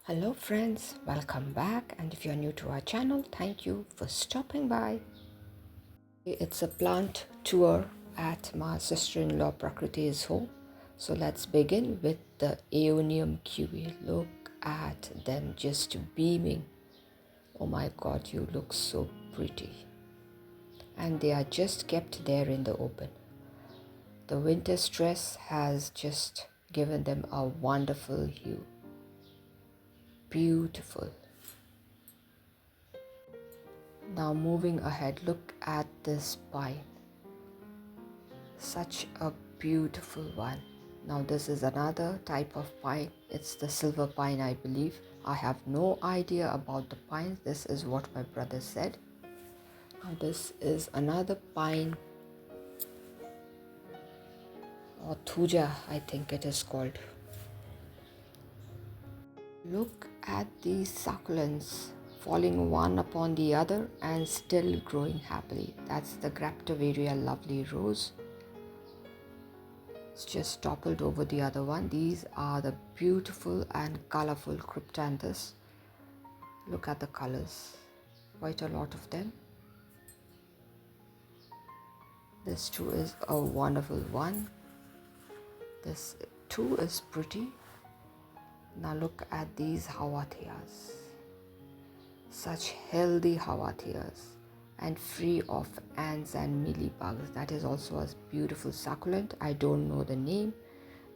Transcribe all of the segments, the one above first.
Hello friends, welcome back, and if you're new to our channel, thank you for stopping by. It's a plant tour at my sister-in-law Prakriti's home. So let's begin with the Aeonium kiwi. Look at them just beaming. Oh my god, you look so pretty. And they are just kept there in the open. The winter stress has just given them a wonderful hue. Beautiful. Now moving ahead, look at this pine. Such a beautiful one. Now this is another type of pine. It's the silver pine, I believe. I have no idea about the pines. This is what my brother said. Now this is another pine, or thuja, I think it is called. Look at these succulents falling one upon the other and still growing happily. That's the Graptovaria lovely rose. It's just toppled over the other one. These are the beautiful and colorful cryptanthus. Look at the colors, quite a lot of them. This too is a wonderful one. This too is pretty. Now look at these hawathias. Such healthy hawathias and free of ants and mealybugs. That is also a beautiful succulent. I don't know the name.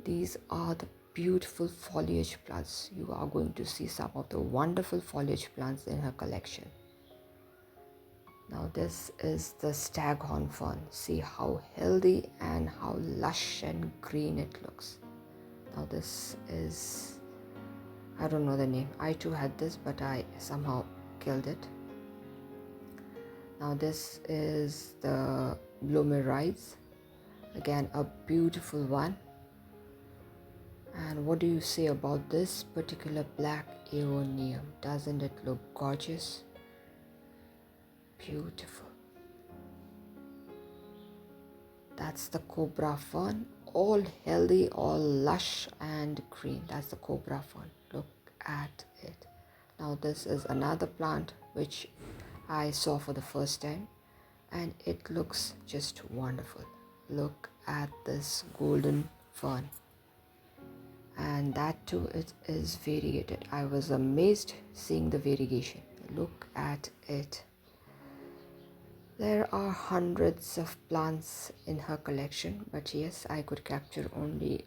These are the beautiful foliage plants. You are going to see some of the wonderful foliage plants in her collection. Now this is the staghorn fern. See how healthy and how lush and green it looks. Now this is, I don't know the name. I too had this, but I somehow killed it. Now this is the Blomerides. Again, a beautiful one. And what do you say about this particular black aeonium? Doesn't it look gorgeous? Beautiful. That's the cobra fern. All healthy, all lush and green. That's the cobra fern. Look at it. Now this is another plant which I saw for the first time, and it looks just wonderful. Look at this golden fern, and that too, it is variegated. I was amazed seeing the variegation. Look at it. There are hundreds of plants in her collection, but yes, I could capture only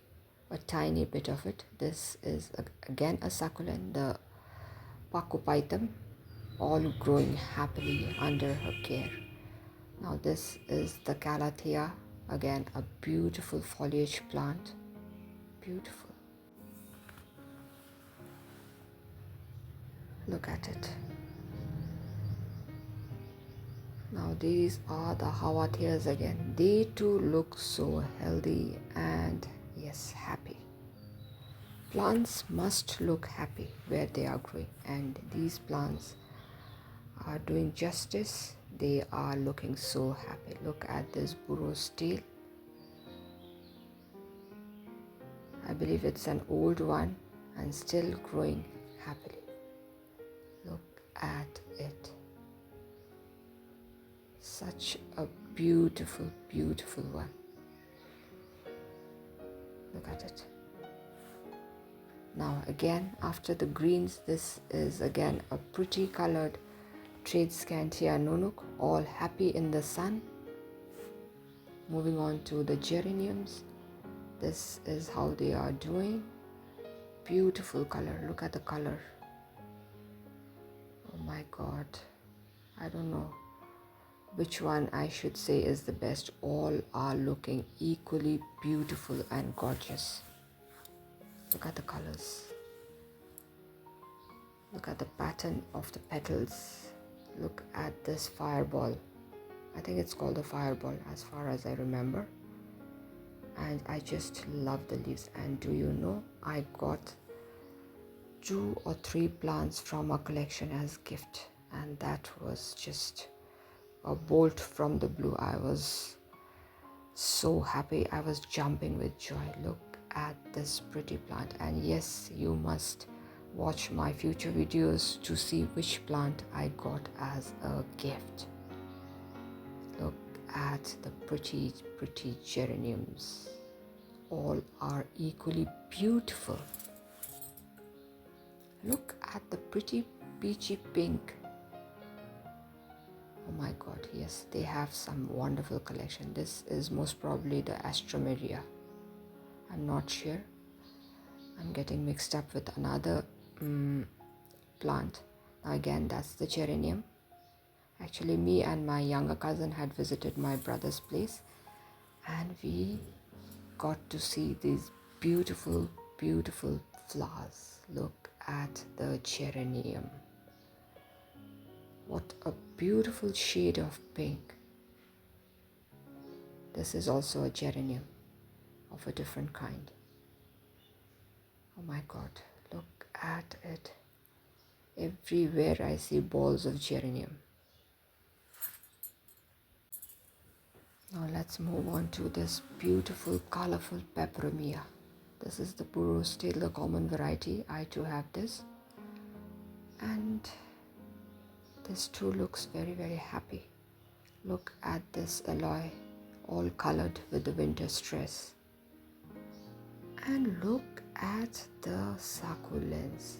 a tiny bit of it. This is again a succulent, the Pacupaitum, all growing happily under her care. Now this is the Calathea, again a beautiful foliage plant. Beautiful. Look at it. Now these are the Hawatheas again. They too look so healthy and yes, happy. Plants must look happy where they are growing, and these plants are doing justice. They are looking so happy. Look at this burro's tail. I believe it's an old one and still growing happily. Look at it. Such a beautiful, beautiful one. Look at it. Now again, after the greens, this is again a pretty colored Tradescantia nunuk, all happy in the sun. Moving on to the geraniums. This is how they are doing. Beautiful color. Look at the color. Oh my god. I don't know which one I should say is the best. All are looking equally beautiful and gorgeous. Look at the colors. Look at the pattern of the petals. Look at this fireball. I think it's called the fireball as far as I remember. And I just love the leaves. And do you know, I got 2 or 3 plants from a collection as gift, and that was just a bolt from the blue. I was so happy. I was jumping with joy. Look at this pretty plant, and yes, you must watch my future videos to see which plant I got as a gift. Look at the pretty geraniums. All are equally beautiful. Look at the pretty peachy pink. Oh my god, yes, they have some wonderful collection. This is most probably the Astromeria. I'm not sure. I'm getting mixed up with another plant. Now again, that's the geranium. Actually, me and my younger cousin had visited my brother's place and we got to see these beautiful flowers. Look at the geranium. What a beautiful shade of pink. This is also a geranium of a different kind. Oh my god, look at it. Everywhere I see balls of geranium. Now let's move on to this beautiful colorful peperomia. This is the Burros tail, the common variety. I too have this. And this too looks very happy. Look at this alloy, all colored with the winter stress. And look at the succulents.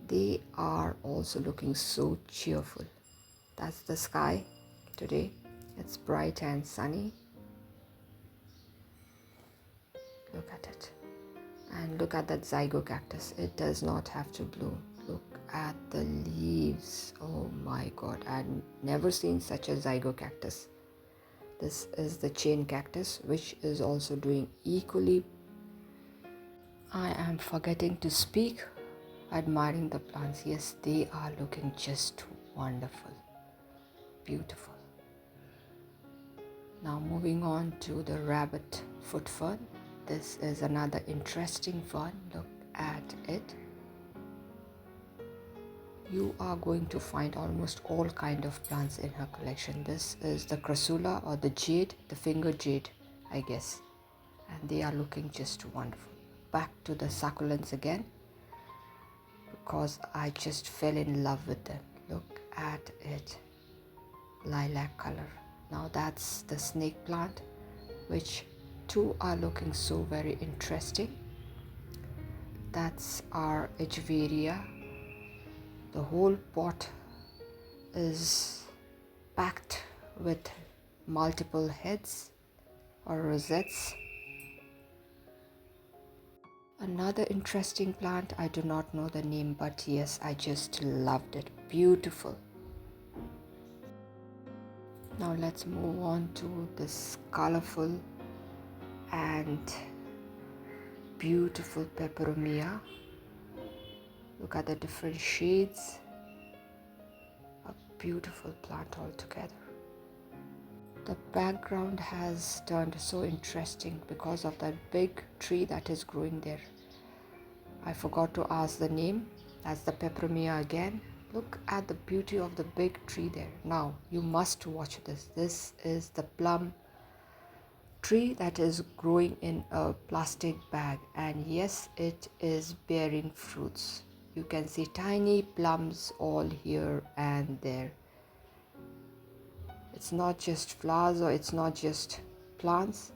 They are also looking so cheerful. That's the sky today. It's bright and sunny. Look at it. And look at that zygocactus. It does not have to bloom. Look at the leaves. Oh my god, I've never seen such a zygocactus. This is the chain cactus, which is also doing equally. I am forgetting to speak. Admiring the plants. Yes, they are looking just wonderful. Beautiful. Now moving on to the rabbit foot fern. This is another interesting fern. Look at it. You are going to find almost all kind of plants in her collection. This is the crassula or the jade, the finger jade, I guess. And they are looking just wonderful. Back to the succulents again, because I just fell in love with them. Look at it. Lilac color. Now that's the snake plant, which two are looking so very interesting. That's our Echeveria. The whole pot is packed with multiple heads or rosettes. Another interesting plant, I do not know the name, but yes, I just loved it. Beautiful. Now let's move on to this colorful and beautiful peperomia. Look at the different shades. A beautiful plant altogether. The background has turned so interesting because of that big tree that is growing there. I forgot to ask the name. That's the peperomia again. Look at the beauty of the big tree there. Now you must watch this. This is the plum tree that is growing in a plastic bag, and yes, it is bearing fruits. You can see tiny plums all here and there. It's not just flowers or it's not just plants.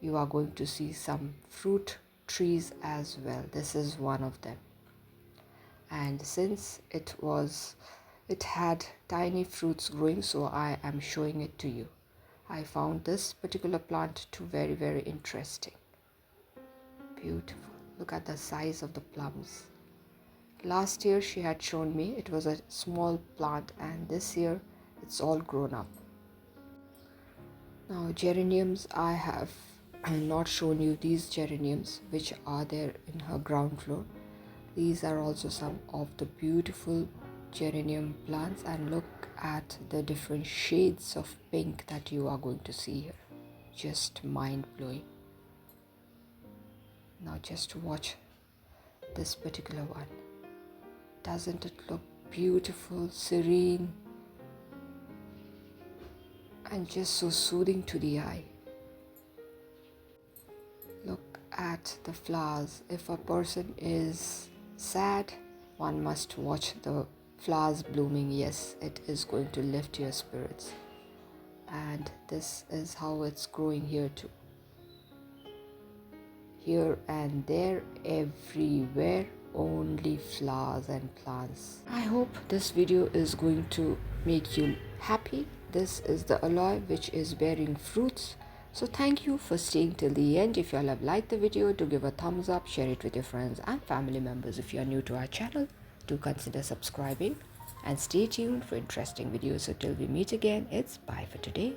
You are going to see some fruit trees as well. This is one of them. And since it had tiny fruits growing, so I am showing it to you. I found this particular plant too very interesting. Beautiful. Look at the size of the plums. Last year she had shown me it was a small plant, and this year it's all grown up. Now geraniums, I have not shown you these geraniums which are there in her ground floor. These are also some of the beautiful geranium plants, and look at the different shades of pink that you are going to see here. Just mind-blowing. Now just watch this particular one. Doesn't it look beautiful, serene, and just so soothing to the eye? Look at the flowers. If a person is sad, one must watch the flowers blooming. Yes, it is going to lift your spirits. And this is how it's growing here too. Here and there, everywhere, only flowers and plants. I hope this video is going to make you happy. This is the aloe which is bearing fruits. So thank you for staying till the end. If you all have liked the video, do give a thumbs up, share it with your friends and family members. If you are new to our channel, do consider subscribing and stay tuned for interesting videos. So till we meet again, it's bye for today.